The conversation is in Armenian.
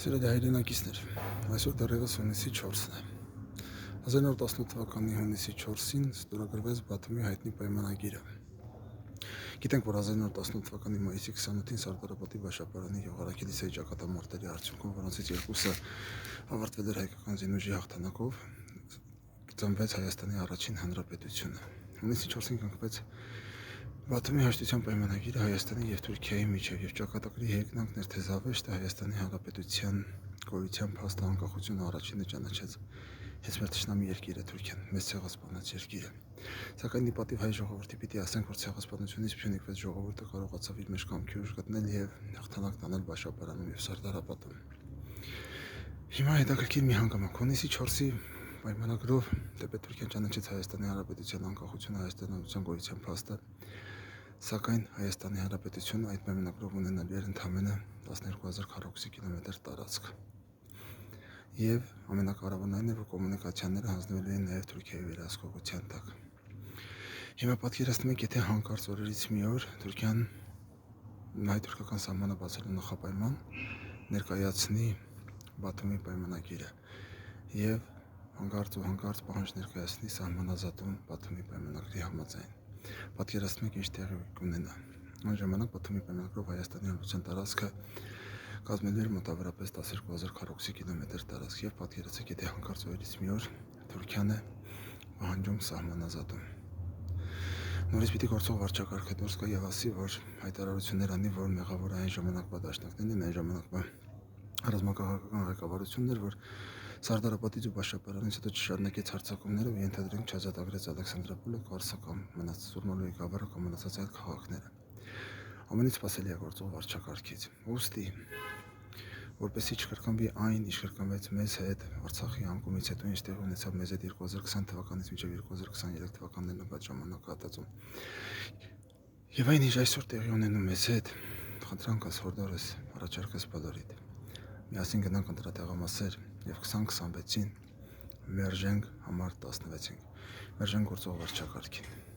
Սիրելի հայրենակիցներ, այսօր դեռևս հունիսի 4-ն է։ 1918 թվականի հունիսի 4-ին ստորագրվեց Բաթումի հայտնի պայմանագիրը։ Գիտենք, որ 1918 թվականի մայիսի 28-ին Սարդարապետի Բաշապարանի Եղարաքելիսայի ճակատամարտերի արդյունքում, որոնցից երկուսը ավարտվել էր հայկական զինուժի հաղթանակով, ծնվեց Հայաստանի առաջին հանրապետությունը։ Հունիսի 4-ին կնքվեց Բաթումի հաշտության պայմանագիրը Հայաստանի և Թուրքիայի միջև և ճակատագրի հեղինակն էր, թե զավեշտը Հայաստանի Հանրապետության գոյության փաստը անկախությունը առաջինը ճանաչեց հենց մեր թշնամի երկիրը Թուրքիան, մեծ ցեղասպանած երկիրը։ Սակայն ի պատիվ հայ ժողովրդի պիտի ասենք, որ ցեղասպանությունից փյունիկվեց ժողովուրդը կարողացավ իր մեջ կամքի ուժ գտնել և հաղթանակ տանել Բաշապարանում և Սարդարապետում։ Հիմա հետաքրքիր մի հանգամանք։ Հունիսի 4-ի պայմանագրով Տեր-Պետրոսյանը ճանաչեց Հայաստանի Հանրապետության անկախությունը, Հայաստանության գոյության փաստը, սակայն Հայաստանի Հանրապետությունը այդ պայմանագրով ունենալու էր ընդամենը 12000 քառակուսի կիլոմետր տարածք։ Եվ ամենակարևորն այն է, որ կոմունիկացիաները հանձնվելու են նաև Թուրքիայի վերահսկողության տակ։ Հիմա պատկերացնում եք, եթե հանկարծ օրերից մի օր Թուրքիան հայ-թուրքական սահմանը բացելու նախապայման ներկայացնի Բաթումի պայմանագիրը եւ հանկարծ պահանջ ներկայացնի սահմանազատում Բաթումի պայմանագրի համաձայն։ Պատկերացնում եք, ինչ տեղի կունենա։ Այն ժամանակ Բաթումի պայմանագրով Հայաստանի Հանրապետության տարածքը կազմելու էր մոտավորապես 12000 քառակուսի կիլոմետր տարածք եւ պատկերացրեք, եթե հանկարծ օրերից մի օր Թուրքիան է պահանջում սահմանազատում։ Նորից պիտի գործող վարչակարգը դուրս գա եւ ասի, որ հայտարարություններ անի, որ մեղավոր այն ժամանակվա դաշնակներն են, այն ժամանակվա ռազմական ղեկավարությունն էր, որ Սարդարապետից ու Բաշապարանից հետո չշարունակեց հարձակումները ու ենթադրենք չազատագրեց Ալեքսանդրապոլը, Կարսը կամ Սուրմալոյի գավառը կամ մնացած այլ քաղաքները։ Ամենից սպասելի է գործող վարչակարգից։ Ուստի, որպեսզի չկրկնվի այն, ինչ կրկնվեց մեզ հետ Արցախի անկումից հետո, ինչ տեղի ունեցավ մեզ հետ 2020 թվականից մինչև 2023 թվականներն ընկած ժամանակահատվածում։ Եվ այն, ինչ այսօր տեղի ունենում մեզ հետ, խնդրանքս, հորդորս, առաջարկս բոլորիդ։ Միասին գնանք ընտրատեղամասեր եւ 2026-ին մերժենք համար 16-ին։ Մերժենք գործող վարչակարգին։